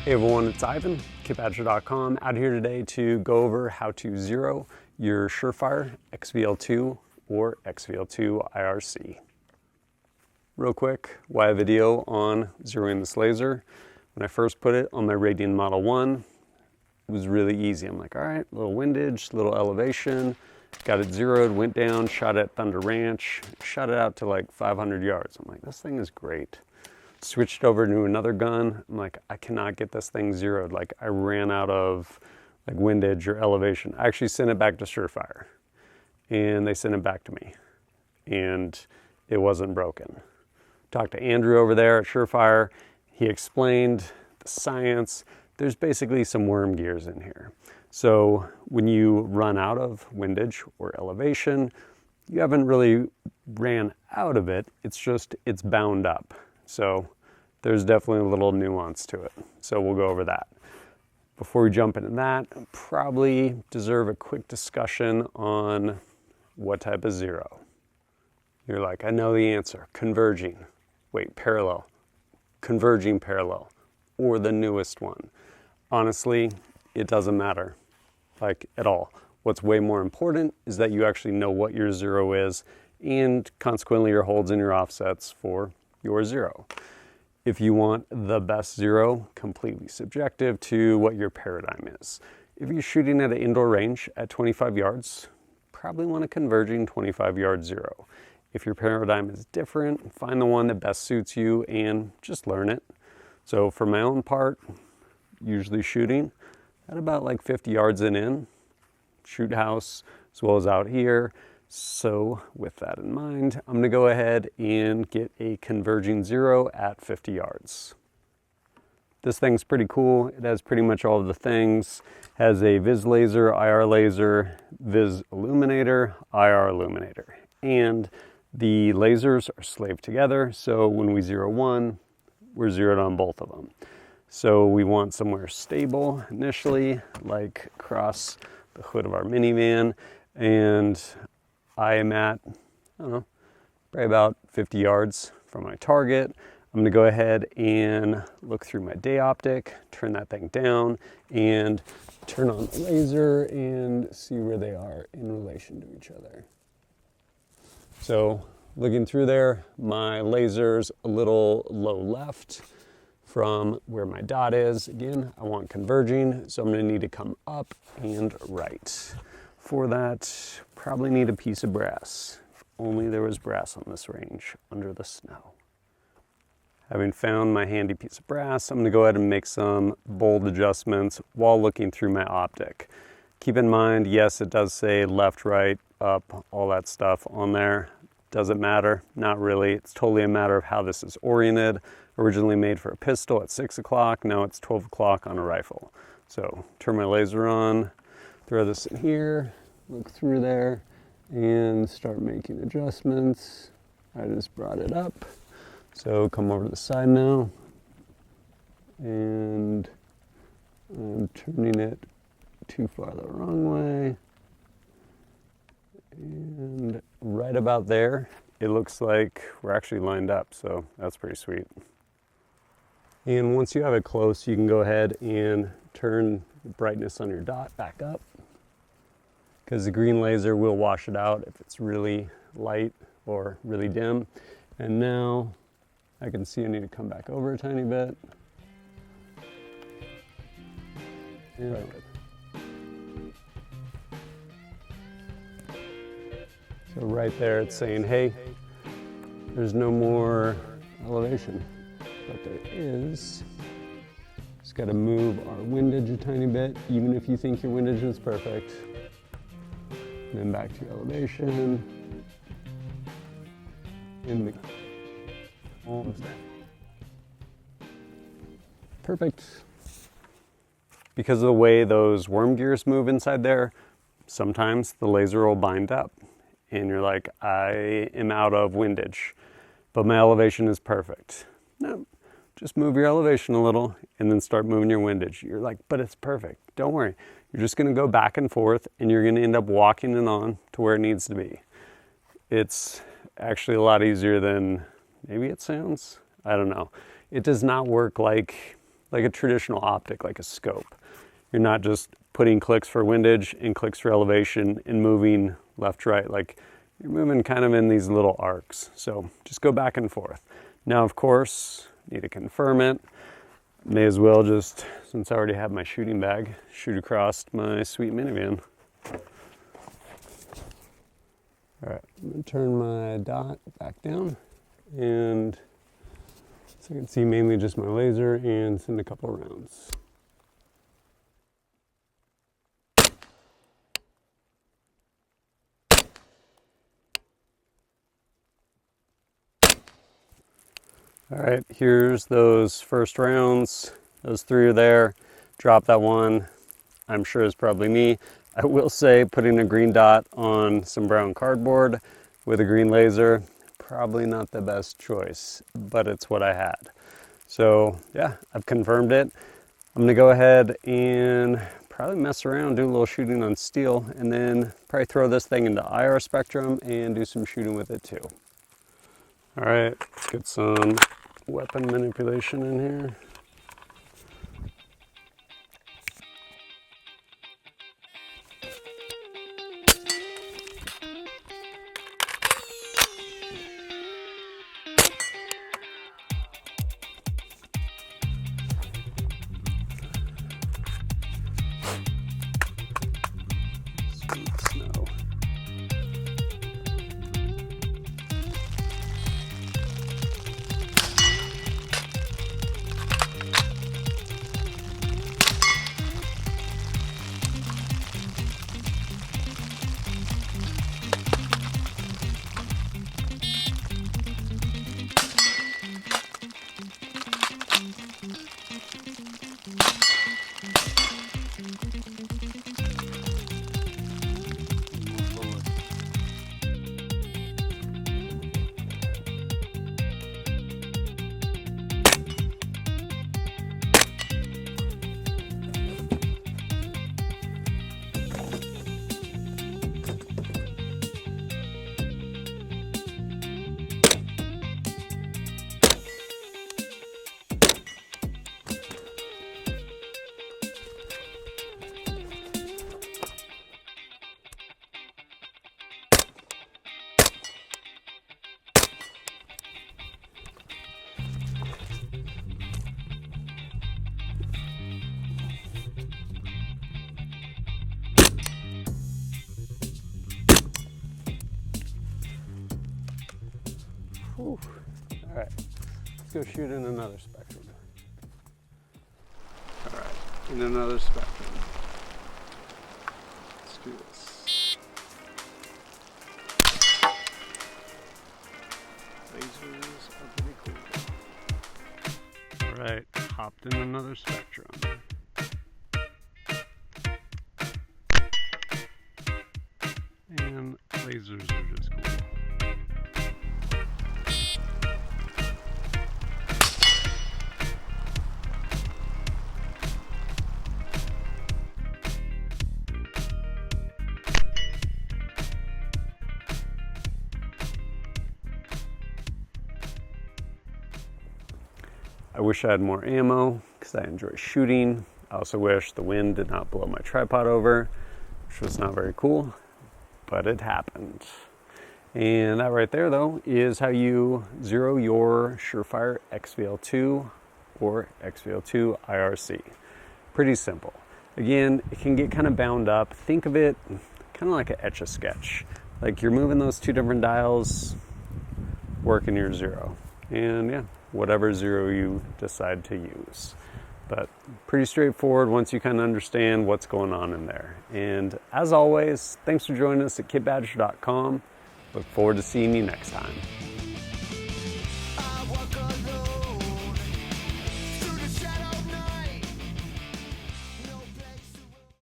Hey everyone, it's Ivan, kitbadger.com, out here today to go over how to zero your SureFire XVL2 or XVL2-IRC. Real quick, why a video on zeroing this laser? When I first put it on my Radian Model 1, it was really easy. I'm like, all right, little windage, little elevation, got it zeroed, went down, shot at Thunder Ranch, shot it out to like 500 yards. I'm like, this thing is great. Switched over to another gun. I'm like, I cannot get this thing zeroed. Like, I ran out of like windage or elevation. I actually sent it back to SureFire, and they sent it back to me, and it wasn't broken. Talked to Andrew over there at SureFire. He explained the science. There's basically some worm gears in here. So when you run out of windage or elevation, you haven't really ran out of it. It's just, it's bound up. So there's definitely a little nuance to it. So we'll go over that. Before we jump into that, probably deserve a quick discussion on what type of zero. You're like, I know the answer, converging. Wait, parallel, converging parallel, or the newest one. Honestly, it doesn't matter, like at all. What's way more important is that you actually know what your zero is, and consequently your holds and your offsets for your zero. If you want the best zero, completely subjective to what your paradigm is. If you're shooting at an indoor range at 25 yards, probably want a converging 25-yard zero. If your paradigm is different, find the one that best suits you and just learn it. So for my own part, usually shooting at about like 50 yards and in, shoot house as well as out here. So with that in mind, I'm gonna go ahead and get a converging zero at 50 yards. This thing's pretty cool. It has pretty much all of the things. Has a vis laser, IR laser, vis illuminator, IR illuminator. And the lasers are slaved together. So when we zero one, we're zeroed on both of them. So we want somewhere stable initially, like across the hood of our minivan. And I am at, I don't know, probably about 50 yards from my target. I'm gonna go ahead and look through my day optic, turn that thing down, and turn on the laser and see where they are in relation to each other. So looking through there, my laser's a little low left from where my dot is. Again, I want converging, so I'm gonna need to come up and right. For that, probably need a piece of brass. If only there was brass on this range under the snow. Having found my handy piece of brass, I'm gonna go ahead and make some bold adjustments while looking through my optic. Keep in mind, yes, it does say left, right, up, all that stuff on there. Does it matter? Not really. It's totally a matter of how this is oriented. Originally made for a pistol at 6 o'clock, now it's 12 o'clock on a rifle. So turn my laser on, throw this in here, look through there, and start making adjustments. I just brought it up. So come over to the side now, and I'm turning it too far the wrong way. And right about there, it looks like we're actually lined up, so that's pretty sweet. And once you have it close, you can go ahead and turn the brightness on your dot back up, because the green laser will wash it out if it's really light or really dim. And now I can see I need to come back over a tiny bit. And so right there it's saying, hey, there's no more elevation, but there is. Just got to move our windage a tiny bit, even if you think your windage is perfect. And then back to your elevation. In the almost there. Perfect. Because of the way those worm gears move inside there, sometimes the laser will bind up. And you're like, I am out of windage, but my elevation is perfect. No, just move your elevation a little and then start moving your windage. You're like, but it's perfect. Don't worry. You're just gonna go back and forth and you're gonna end up walking it on to where it needs to be. It's actually a lot easier than maybe it sounds. I don't know. It does not work like like a traditional optic, like a scope. You're not just putting clicks for windage and clicks for elevation and moving left to right. Like, you're moving kind of in these little arcs. So just go back and forth. Now, of course, need to confirm it. May as well just, since I already have my shooting bag, shoot across my sweet minivan. All right, I'm gonna turn my dot back down, and so I can see mainly just my laser and send a couple rounds. All right, here's those first rounds. Those 3 are there. Drop that one. I'm sure it's probably me. I will say putting a green dot on some brown cardboard with a green laser, probably not the best choice, but it's what I had. So yeah, I've confirmed it. I'm gonna go ahead and probably mess around, do a little shooting on steel, and then probably throw this thing into IR spectrum and do some shooting with it too. All right, let's get some weapon manipulation in here. Sweet snow. Whew. All right, let's go shoot in another spectrum. All right, in another spectrum. Let's do this. Lasers are pretty cool. All right, hopped in another spectrum. And lasers are just cool. I wish I had more ammo because I enjoy shooting. I also wish the wind did not blow my tripod over, which was not very cool, but it happened. And that right there though is how you zero your SureFire XVL2 or XVL2-IRC. Pretty simple. Again, it can get kind of bound up. Think of it kind of like an Etch-a-Sketch. Like you're moving those 2 different dials, working your zero. And yeah, whatever zero you decide to use. But pretty straightforward once you kind of understand what's going on in there. And as always, thanks for joining us at kitbadger.com. Look forward to seeing you next time.